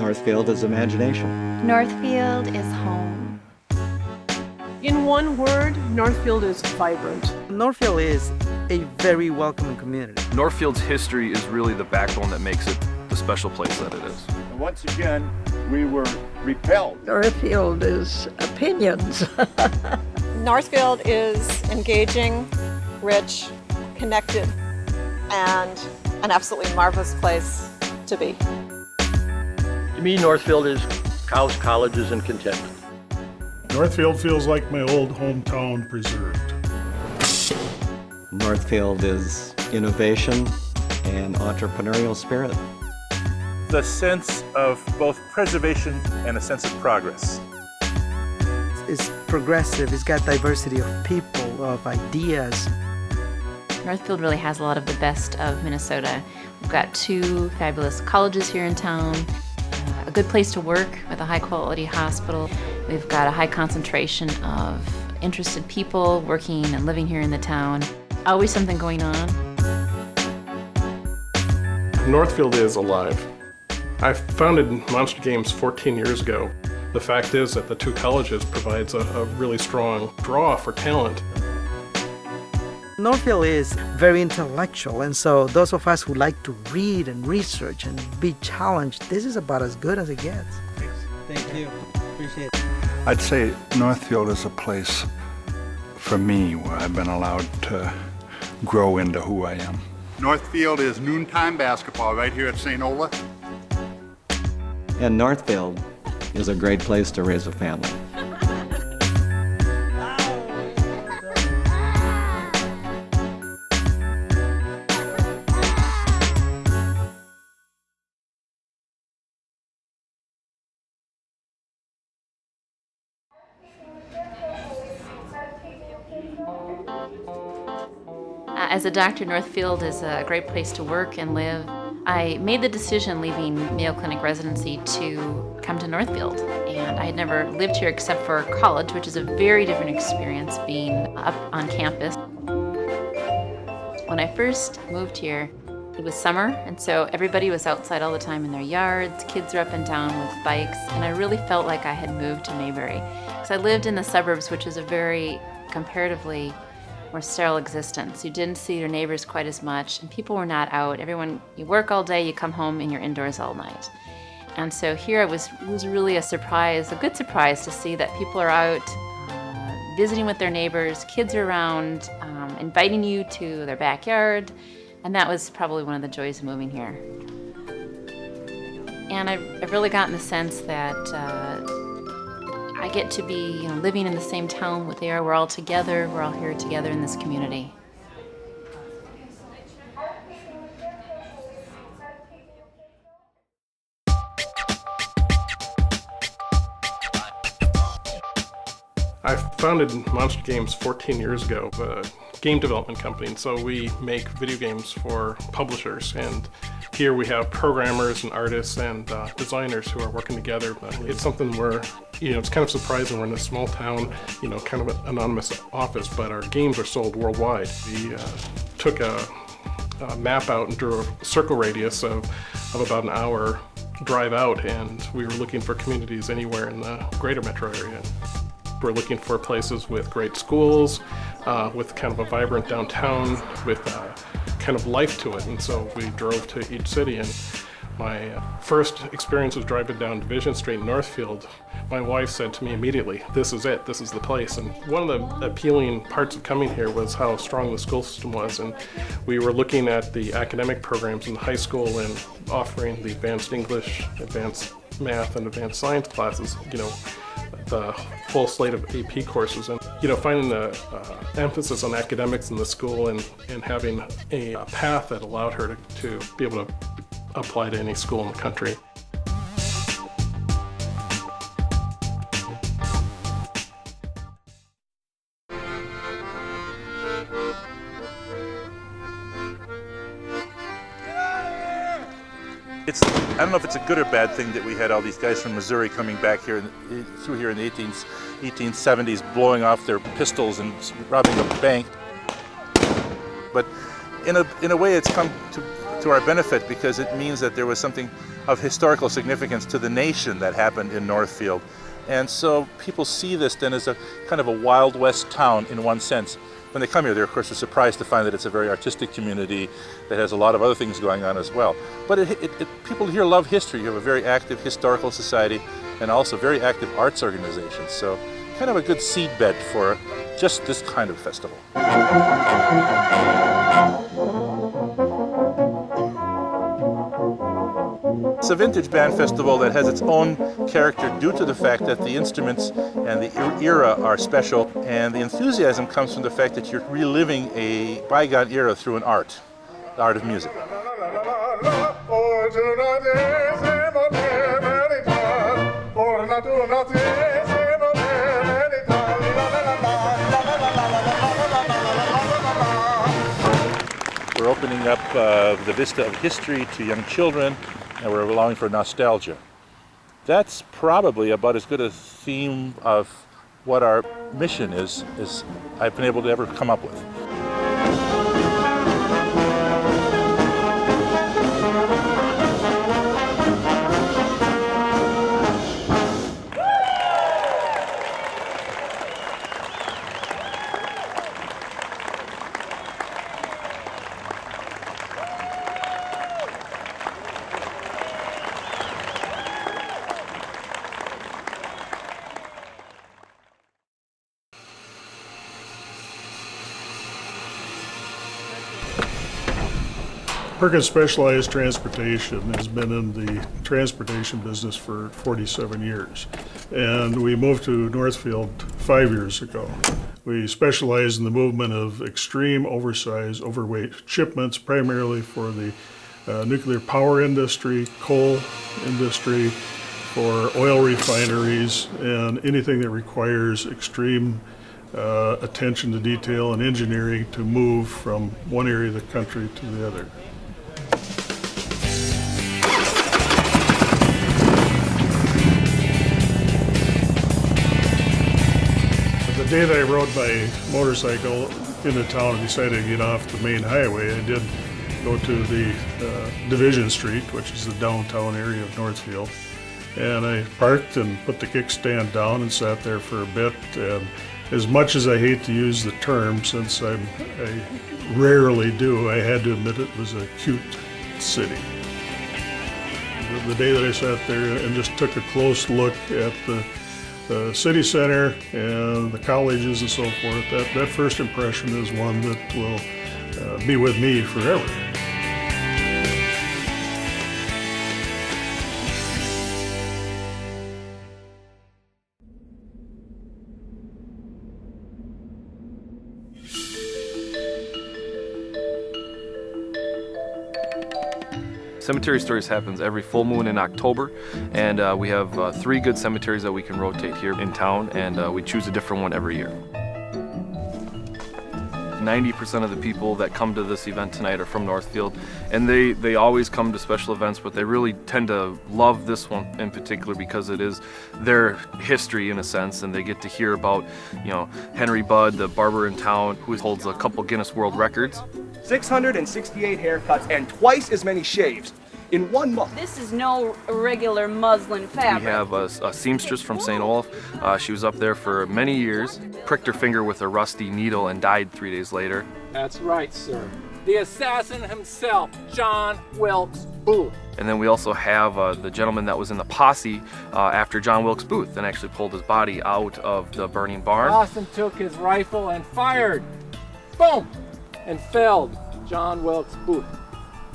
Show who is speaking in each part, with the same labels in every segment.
Speaker 1: Northfield is imagination.
Speaker 2: Northfield is home.
Speaker 3: In one word, Northfield is vibrant.
Speaker 4: Northfield is a very welcoming community.
Speaker 5: Northfield's history is really the backbone that makes it the special place that it is.
Speaker 6: And once again, we were repelled.
Speaker 7: Northfield is opinions.
Speaker 8: Northfield is engaging, rich, connected, and an absolutely marvelous place to be.
Speaker 9: To me, Northfield is cows, colleges, and contentment.
Speaker 10: Northfield feels like my old hometown preserved.
Speaker 1: Northfield is innovation and entrepreneurial spirit.
Speaker 11: The sense of both preservation and a sense of progress.
Speaker 4: It's progressive, it's got diversity of people, of ideas.
Speaker 2: Northfield really has a lot of the best of Minnesota. We've got 2 fabulous colleges here in town, a good place to work with a high-quality hospital. We've got a high concentration of interested people working and living here in the town. Always something going on.
Speaker 10: Northfield is alive. I founded Monster Games 14 years ago. The fact is that the 2 colleges provides a really strong draw for talent.
Speaker 4: Northfield is very intellectual, and so those of us who like to read and research and be challenged, this is about as good as it gets.
Speaker 1: Thank you. Appreciate it.
Speaker 6: I'd say Northfield is a place for me where I've been allowed to grow into who I am.
Speaker 12: Northfield is noontime basketball right here at St. Ola.
Speaker 1: And Northfield is a great place to raise a family.
Speaker 2: As a doctor, Northfield is a great place to work and live. I made the decision leaving Mayo Clinic residency to come to Northfield, and I had never lived here except for college, which is a very different experience being up on campus. When I first moved here, it was summer, and so everybody was outside all the time in their yards. Kids were up and down with bikes, and I really felt like I had moved to Mayberry. Because I lived in the suburbs, which is a very comparatively more sterile existence. You didn't see your neighbors quite as much, and people were not out. Everyone, you work all day, you come home, and you're indoors all night. And so here it was really a surprise, a good surprise to see that people are out visiting with their neighbors, kids are around, inviting you to their backyard, and that was probably one of the joys of moving here. And I've really gotten the sense that I get to be living in the same town with they are. We're all together. We're all here together in this community.
Speaker 10: I founded Monster Games 14 years ago, a game development company, and so we make video games for publishers. And here we have programmers and artists and designers who are working together. But it's something where, it's kind of surprising. We're in a small town, kind of an anonymous office, but our games are sold worldwide. We took a map out and drew a circle radius of about an hour drive out, and we were looking for communities anywhere in the greater metro area. We're looking for places with great schools, with kind of a vibrant downtown, with kind of life to it. And so we drove to each city. And my first experience was driving down Division Street in Northfield. My wife said to me immediately, "This is it, this is the place." And one of the appealing parts of coming here was how strong the school system was. And we were looking at the academic programs in high school and offering the advanced English, advanced math, and advanced science classes, the full slate of AP courses, and finding the emphasis on academics in the school and having a path that allowed her to be able to apply to any school in the country.
Speaker 11: I don't know if it's a good or bad thing that we had all these guys from Missouri coming back here through here in the 1870s, blowing off their pistols and robbing a bank. But in a way, it's come to to our benefit because it means that there was something of historical significance to the nation that happened in Northfield. And so people see this then as a kind of a Wild West town in one sense. When they come here, they're of course surprised to find that it's a very artistic community that has a lot of other things going on as well. But people here love history. You have a very active historical society and also very active arts organizations. So kind of a good seedbed for just this kind of festival. It's a vintage band festival that has its own character due to the fact that the instruments and the era are special, and the enthusiasm comes from the fact that you're reliving a bygone era through an art, the art of music. We're opening up the vista of history to young children, and we're allowing for nostalgia. That's probably about as good a theme of what our mission is as I've been able to ever come up with.
Speaker 10: Perkins Specialized Transportation has been in the transportation business for 47 years. And we moved to Northfield 5 years ago. We specialize in the movement of extreme oversized, overweight shipments, primarily for the nuclear power industry, coal industry, for oil refineries, and anything that requires extreme attention to detail and engineering to move from one area of the country to the other. The day that I rode my motorcycle into town and decided to get off the main highway, I did go to the Division Street, which is the downtown area of Northfield, and I parked and put the kickstand down and sat there for a bit. And as much as I hate to use the term, since I rarely do, I had to admit it was a cute city. The day that I sat there and just took a close look at the city center and the colleges and so forth, that first impression is one that will be with me forever.
Speaker 5: Cemetery Stories happens every full moon in October, and we have 3 good cemeteries that we can rotate here in town, and we choose a different one every year. 90% of the people that come to this event tonight are from Northfield, and they always come to special events, but they really tend to love this one in particular because it is their history in a sense, and they get to hear about, you know, Henry Budd, the barber in town, who holds a couple Guinness World Records.
Speaker 13: 668 haircuts and twice as many shaves in 1 month.
Speaker 14: This is no regular muslin fabric.
Speaker 5: We have a seamstress from St. Olaf. She was up there for many years, pricked her finger with a rusty needle and died 3 days later.
Speaker 15: That's right, sir. The assassin himself, John Wilkes Booth.
Speaker 5: And then we also have the gentleman that was in the posse after John Wilkes Booth and actually pulled his body out of the burning barn.
Speaker 15: Austin took his rifle and fired. Boom! And felled John Wilkes Booth.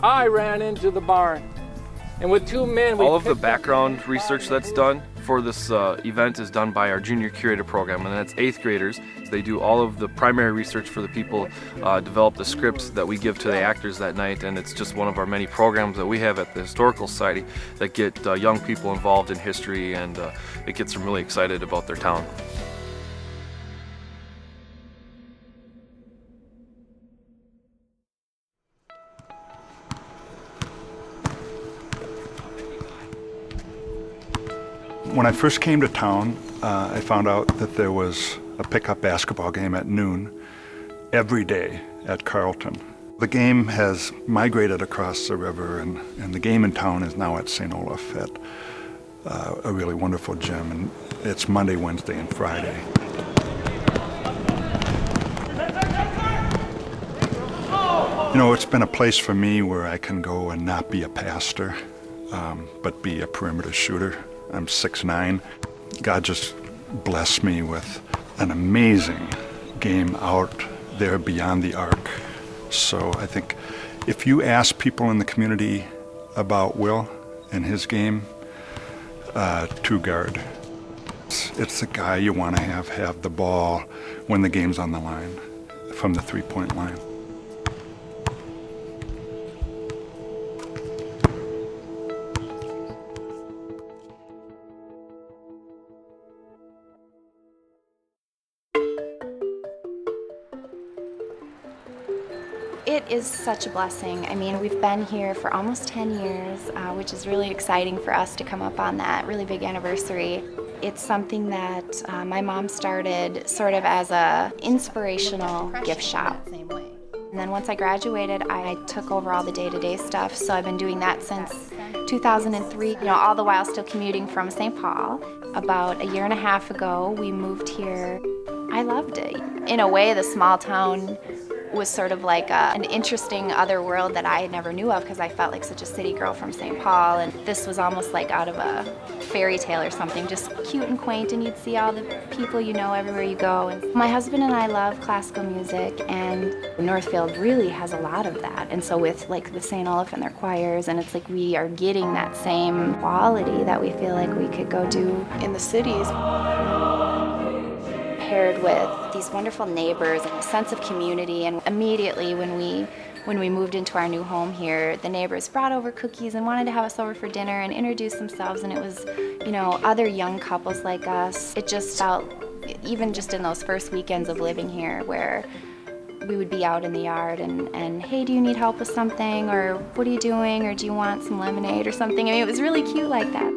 Speaker 15: I ran into the barn, and with 2 men,
Speaker 5: all of the background research that's done for this event is done by our junior curator program, and that's 8th graders. They do all of the primary research for the people, develop the scripts that we give to the actors that night, and it's just one of our many programs that we have at the Historical Society that get young people involved in history, and it gets them really excited about their town.
Speaker 6: When I first came to town, I found out that there was a pickup basketball game at noon every day at Carlton. The game has migrated across the river, and the game in town is now at St. Olaf at a really wonderful gym, and it's Monday, Wednesday, and Friday. You know, it's been a place for me where I can go and not be a pastor, but be a perimeter shooter. I'm 6'9". God just blessed me with an amazing game out there beyond the arc. So I think if you ask people in the community about Will and his game, two guard. It's the guy you want to have the ball when the game's on the line, from the three-point line.
Speaker 16: It is such a blessing. I mean, we've been here for almost 10 years, which is really exciting for us to come up on that really big anniversary. It's something that my mom started sort of as a inspirational gift shop. And then once I graduated, I took over all the day-to-day stuff, so I've been doing that since 2003, you know, all the while still commuting from St. Paul. About a year and a half ago, we moved here. I loved it. In a way, the small town was sort of like an interesting other world that I never knew of, because I felt like such a city girl from St. Paul, and this was almost like out of a fairy tale or something, just cute and quaint, and you'd see all the people you know everywhere you go. And my husband and I love classical music, and Northfield really has a lot of that. And so with like the St. Olaf and their choirs, and it's like we are getting that same quality that we feel like we could go do in the cities, paired with these wonderful neighbors and a sense of community. And immediately when we moved into our new home here, the neighbors brought over cookies and wanted to have us over for dinner and introduce themselves, and it was, you know, other young couples like us. It just felt, even just in those first weekends of living here, where we would be out in the yard and hey, do you need help with something, or what are you doing, or do you want some lemonade or something? I mean, it was really cute like that.